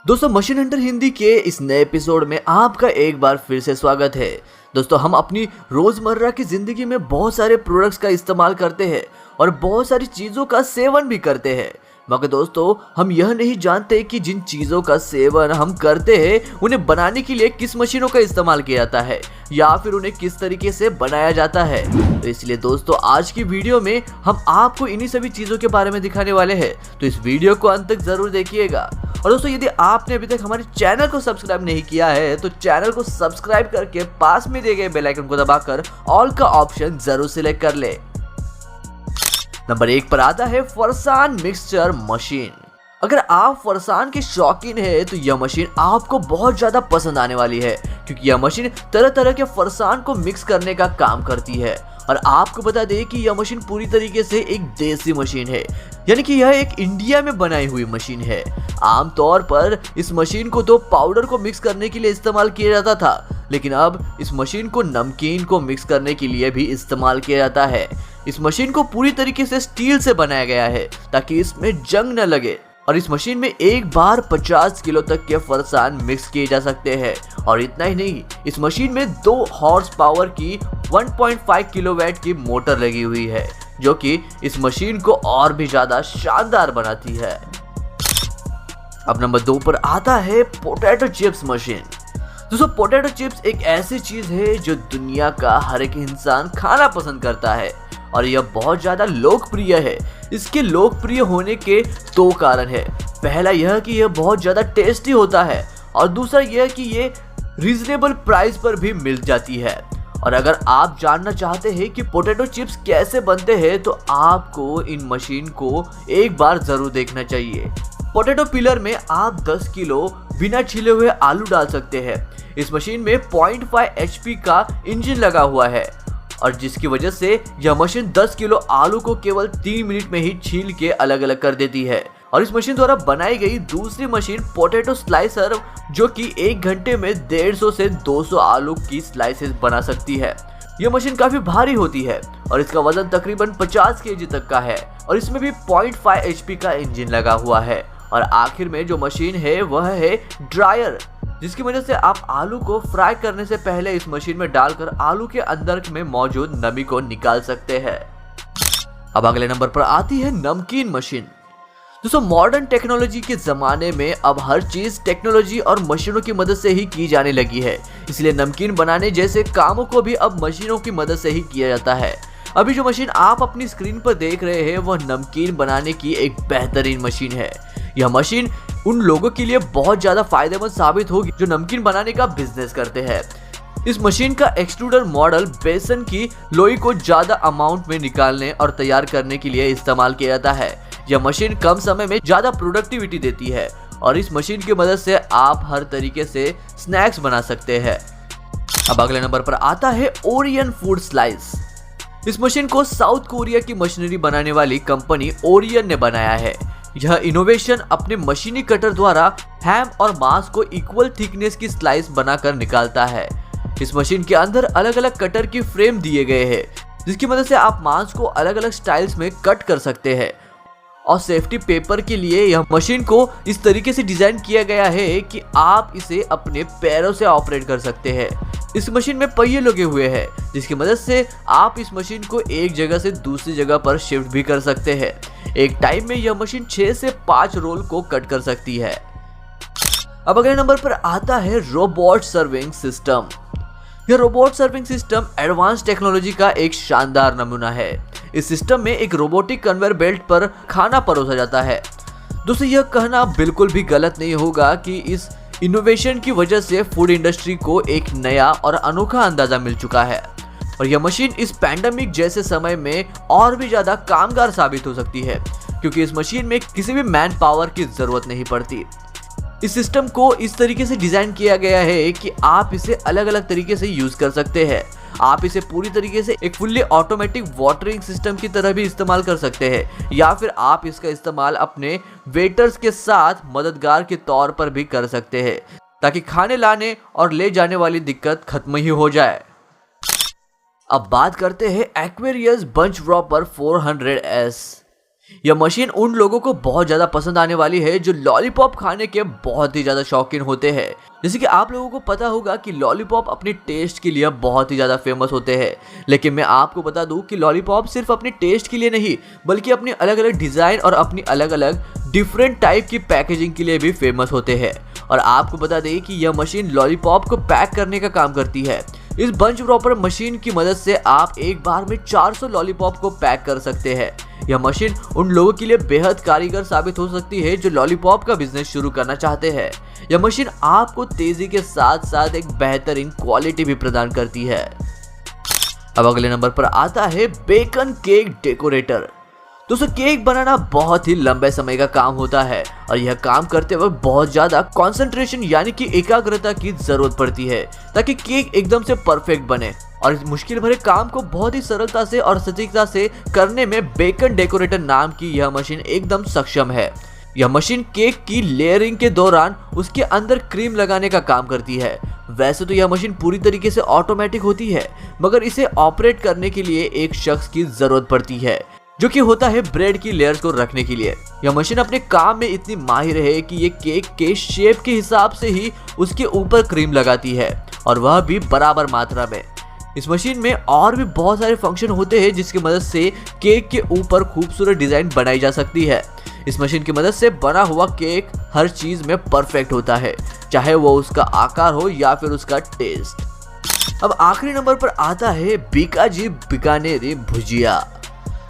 दोस्तों machine Hunter Hindi के इस नए एपिसोड में आपका एक बार फिर से स्वागत है। दोस्तों हम अपनी रोजमर्रा की जिंदगी में बहुत सारे प्रोडक्ट्स का इस्तेमाल करते हैं और बहुत सारी चीजों का सेवन भी करते हैं, मगर दोस्तों हम यह नहीं जानते कि जिन चीजों का सेवन हम करते हैं उन्हें बनाने के लिए किस मशीनों का इस्तेमाल किया जाता है या फिर उन्हें किस तरीके से बनाया जाता है। तो इसलिए दोस्तों आज की वीडियो में हम आपको इन्हीं सभी चीजों के बारे में दिखाने वाले हैं, तो इस वीडियो को अंत तक जरूर देखिएगा। और दोस्तों यदि आपने अभी तक हमारे चैनल को सब्सक्राइब नहीं किया है तो चैनल को सब्सक्राइब करके पास में दिए गए बेल आइकन को दबाकर ऑल का ऑप्शन जरूर सिलेक्ट कर ले। नंबर 1 पर आता है फरसान मिक्सचर मशीन। अगर आप फरसान के शौकीन है तो यह मशीन आपको बहुत ज्यादा पसंद आने वाली है, क्योंकि यह मशीन तरह तरह के फरसान को मिक्स करने का काम करती है। और आपको बता दें कि यह मशीन पूरी तरीके से एक देसी मशीन है, यानी कि यह एक इंडिया में बनाई हुई मशीन है। आमतौर पर इस मशीन को तो पाउडर को मिक्स करने के लिए इस्तेमाल किया जाता था, लेकिन अब इस मशीन को नमकीन को मिक्स करने के लिए भी इस्तेमाल किया जाता है। इस मशीन को पूरी तरीके से स्टील से बनाया गया है ताकि इसमें जंग न लगे, और इस मशीन में एक बार 50 किलो तक के फरसान मिक्स किए जा सकते हैं। और इतना ही नहीं, इस मशीन में 2 हॉर्स पावर की 1.5 किलोवाट की मोटर लगी हुई है, जो कि इस मशीन को और भी ज्यादा शानदार बनाती है। अब नंबर 2 पर आता है पोटैटो चिप्स मशीन। दोस्तों पोटैटो चिप्स एक ऐसी चीज है जो दुनिया का हर एक इंसान खाना पसंद करता है और यह बहुत ज्यादा लोकप्रिय है। इसके लोकप्रिय होने के 2 कारण है। पहला यह कि यह बहुत ज्यादा टेस्टी होता है और दूसरा यह कि ये रीजनेबल प्राइस पर भी मिल जाती है। और अगर आप जानना चाहते हैं कि पोटैटो चिप्स कैसे बनते हैं तो आपको इन मशीन को एक बार जरूर देखना चाहिए। पोटैटो पिलर में आप 10 किलो बिना छिले हुए आलू डाल सकते हैं। इस मशीन में 0.5 HP का इंजन लगा हुआ है और जिसकी वजह से यह मशीन 10 किलो आलू को केवल 3 मिनट में ही छील के अलग अलग कर देती है। और इस मशीन द्वारा बनाई गई दूसरी मशीन पोटैटो स्लाइसर, जो कि 1 घंटे में 150 से 200 आलू की स्लाइसेस बना सकती है। यह मशीन काफी भारी होती है और इसका वजन तकरीबन 50 kg तक का है और इसमें भी 0.5 HP का इंजन लगा हुआ है। और आखिर में जो मशीन है वह है ड्रायर, जिसकी वजह से आप आलू को फ्राई करने से पहले इस मशीन में डालकर आलू के अंदर में मौजूद नमी को निकाल सकते हैं। अब अगले नंबर पर आती है नमकीन मशीन। दोस्तों मॉडर्न टेक्नोलॉजी के जमाने में अब हर चीज टेक्नोलॉजी और मशीनों की मदद से ही की जाने लगी है, इसलिए नमकीन बनाने जैसे कामों को भी अब मशीनों की मदद से ही किया जाता है। अभी जो मशीन आप अपनी स्क्रीन पर देख रहे हैं वह नमकीन बनाने की एक बेहतरीन मशीन है। यह मशीन उन लोगों के लिए बहुत ज्यादा फायदेमंद साबित होगी जो नमकीन बनाने का बिजनेस करते हैं। इस मशीन का एक्सट्रूडर मॉडल बेसन की लोई को ज्यादा अमाउंट में निकालने और तैयार करने के लिए इस्तेमाल किया जाता है। यह मशीन कम समय में ज्यादा प्रोडक्टिविटी देती है और इस मशीन की मदद से आप हर तरीके से स्नैक्स बना सकते हैं। अब अगले नंबर पर आता है ओरियन फूड स्लाइस। इस मशीन को साउथ कोरिया की मशीनरी बनाने वाली कंपनी ओरियन ने बनाया है। यह इनोवेशन अपने मशीनी कटर द्वारा हैम और मांस को इक्वल थिकनेस की स्लाइस बनाकर निकालता है। इस मशीन के अंदर अलग अलग कटर की फ्रेम दिए गए हैं, जिसकी मदद से आप मांस को अलग अलग स्टाइल्स में कट कर सकते हैं। और सेफ्टी पेपर के लिए यह मशीन को इस तरीके से डिजाइन किया गया है कि आप इसे अपने पैरों से ऑपरेट कर सकते हैं। इस मशीन में पहिए लगे हुए हैं, जिसकी मदद से आप इस मशीन को एक जगह से दूसरी जगह पर शिफ्ट भी कर सकते हैं। एक टाइम में यह मशीन 6 से 5 रोल को कट कर सकती है। अब अगले नंबर पर आता है रोबोट सर्विंग सिस्टम। यह robot serving system advance technology का एक शानदार नमूना है। इस सिस्टम में एक रोबोटिक कन्वेयर बेल्ट पर खाना परोसा जाता है। दोस्तों यह कहना बिल्कुल भी गलत नहीं होगा कि इस इनोवेशन की वजह से फूड इंडस्ट्री को एक नया और अनोखा अंदाजा मिल चुका है और यह मशीन इस पैंडेमिक जैसे समय में और भी ज्यादा कामगार साबित हो सकती है, क्योंकि इस मशीन में किसी भी मैन पावर की जरूरत नहीं पड़ती। इस सिस्टम को इस तरीके से डिजाइन किया गया है कि आप इसे अलग अलग तरीके से यूज कर सकते हैं। आप इसे पूरी तरीके से एक फुल्ली ऑटोमेटिक वाटरिंग सिस्टम की तरह भी इस्तेमाल कर सकते हैं, या फिर आप इसका इस्तेमाल अपने वेटर्स के साथ मददगार के तौर पर भी कर सकते हैं, ताकि खाने लाने और ले जाने वाली दिक्कत खत्म ही हो जाए। अब बात करते हैं एक्वेरियस बंच ड्रॉपर 400S। यह मशीन उन लोगों को बहुत ज्यादा पसंद आने वाली है जो लॉलीपॉप खाने के बहुत ही ज्यादा शौकीन होते हैं। जैसे कि आप लोगों को पता होगा कि लॉलीपॉप अपने टेस्ट के लिए बहुत ही ज्यादा फेमस होते हैं, लेकिन मैं आपको बता दूं कि लॉलीपॉप सिर्फ अपने टेस्ट के लिए नहीं बल्कि अपनी अलग अलग डिजाइन और अपनी अलग अलग डिफरेंट टाइप की पैकेजिंग के लिए भी फेमस होते हैं। और आपको बता दें कि यह मशीन लॉलीपॉप को पैक करने का काम करती है। इस बंच प्रॉपर मशीन की मदद से आप एक बार में 400 लॉलीपॉप को पैक कर सकते हैं। यह मशीन उन लोगों के लिए बेहद कारीगर साबित हो सकती है जो लॉलीपॉप का बिजनेस शुरू करना चाहते हैं। यह मशीन आपको तेजी के साथ साथ एक बेहतरीन क्वालिटी भी प्रदान करती है। अब अगले नंबर पर आता है बेकन केक डेकोरेटर। दोस्तों, केक बनाना बहुत ही लंबे समय का काम होता है और यह काम करते वक्त बहुत ज्यादा कंसंट्रेशन यानी कि एकाग्रता की जरूरत पड़ती है ताकि केक एकदम से परफेक्ट बने। और इस मुश्किल भरे काम को बहुत ही सरलता से और सटीकता से करने में बेकन डेकोरेटर नाम की यह मशीन एकदम सक्षम है। यह मशीन केक की लेयरिंग के दौरान उसके अंदर क्रीम लगाने का काम करती है। वैसे तो यह मशीन पूरी तरीके से ऑटोमेटिक होती है, मगर इसे ऑपरेट करने के लिए एक शख्स की जरूरत पड़ती है जो कि होता है ब्रेड की लेयर्स को रखने के लिए। यह मशीन अपने काम में इतनी माहिर है कि ये केक के शेप के हिसाब से ही उसके ऊपर क्रीम लगाती है, और वह भी बराबर मात्रा में। इस मशीन में और भी बहुत सारे फंक्शन होते हैं जिसकी मदद से केक के ऊपर खूबसूरत डिजाइन बनाई जा सकती है। इस मशीन की मदद से बना हुआ केक हर चीज में परफेक्ट होता है, चाहे वो उसका आकार हो या फिर उसका टेस्ट। अब आखिरी नंबर पर आता है बीकाजी बीकानेरी भुजिया।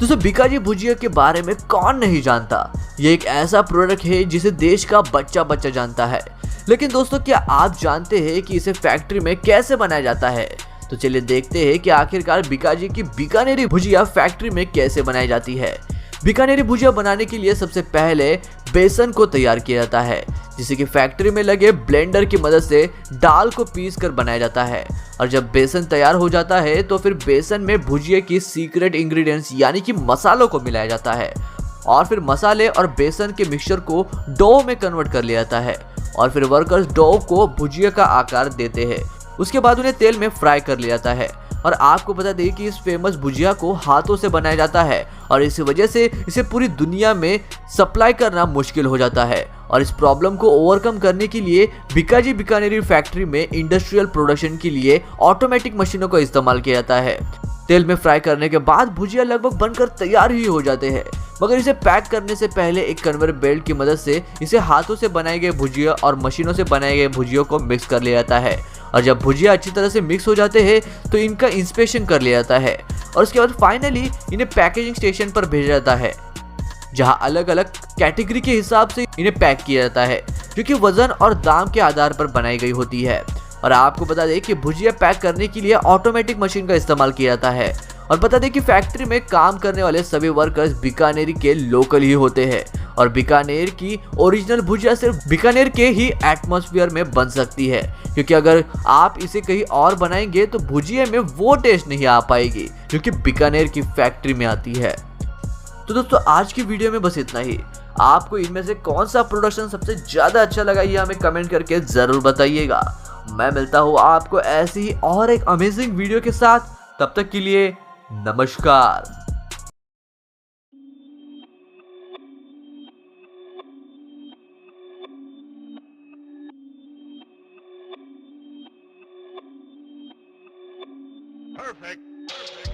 दोस्तों, बीकाजी भुजिया के बारे में कौन नहीं जानता। ये एक ऐसा प्रोडक्ट है जिसे देश का बच्चा बच्चा जानता है। लेकिन दोस्तों, क्या आप जानते हैं कि इसे फैक्ट्री में कैसे बनाया जाता है? तो चलिए देखते हैं कि आखिरकार बीकाजी की बीकानेरी भुजिया फैक्ट्री में कैसे बनाई जाती है। बीकानेरी भुजिया बनाने के लिए सबसे पहले बेसन को तैयार किया जाता है, जिसे कि फैक्ट्री में लगे ब्लेंडर की मदद से दाल को पीस कर बनाया जाता है। और जब बेसन तैयार हो जाता है तो फिर बेसन में भुजिया की सीक्रेट इंग्रेडिएंट्स यानी कि मसालों को मिलाया जाता है, और फिर मसाले और बेसन के मिक्सचर को डो में कन्वर्ट कर लिया जाता है, और फिर वर्कर्स डो को भुजिया का आकार देते हैं। उसके बाद उन्हें तेल में फ्राई कर लिया जाता है। और आपको बता दें कि इस फेमस भुजिया को हाथों से बनाया जाता है, और इस वजह से इसे पूरी दुनिया में सप्लाई करना मुश्किल हो जाता है। और इस प्रॉब्लम को ओवरकम करने के लिए बीकाजी बीकानेरी फैक्ट्री में इंडस्ट्रियल प्रोडक्शन के लिए ऑटोमेटिक मशीनों का इस्तेमाल किया जाता है। तेल में फ्राई करने के बाद भुजिया लगभग बनकर तैयार ही हो जाते हैं, मगर इसे पैक करने से पहले एक कन्वेयर बेल्ट की मदद से इसे हाथों से बनाए गए भुजिया और मशीनों से बनाए गए भुजिया को मिक्स कर लिया जाता है। और जब भुजिया अच्छी तरह से मिक्स हो जाते हैं तो इनका इंस्पेक्शन कर लिया जाता है, और उसके बाद फाइनली इन्हें पैकेजिंग स्टेशन पर भेजा जाता है, जहां अलग अलग कैटेगरी के हिसाब से इन्हें पैक किया जाता है, जो कि वजन और दाम के आधार पर बनाई गई होती है। और आपको बता दें कि भुजिया पैक करने के लिए ऑटोमेटिक मशीन का इस्तेमाल किया जाता है। और बता दें कि फैक्ट्री में काम करने वाले सभी वर्कर्स बीकानेर के लोकल ही होते हैं, और बीकानेर की ओरिजिनल भुजिया सिर्फ बीकानेर के ही एटमॉस्फेयर में बन सकती है, क्योंकि अगर आप इसे कहीं और बनाएंगे तो भुजिया में वो टेस्ट नहीं आ पाएगी जो कि बीकानेर की फैक्ट्री में आती है। तो दोस्तों, आज की वीडियो में बस इतना ही। आपको इनमें से कौन सा प्रोडक्शन सबसे ज्यादा अच्छा लगा ये हमें कमेंट करके जरूर बताइएगा। मैं मिलता हूँ आपको ऐसी ही और एक अमेजिंग वीडियो के साथ। तब तक के लिए नमस्कार। Perfect.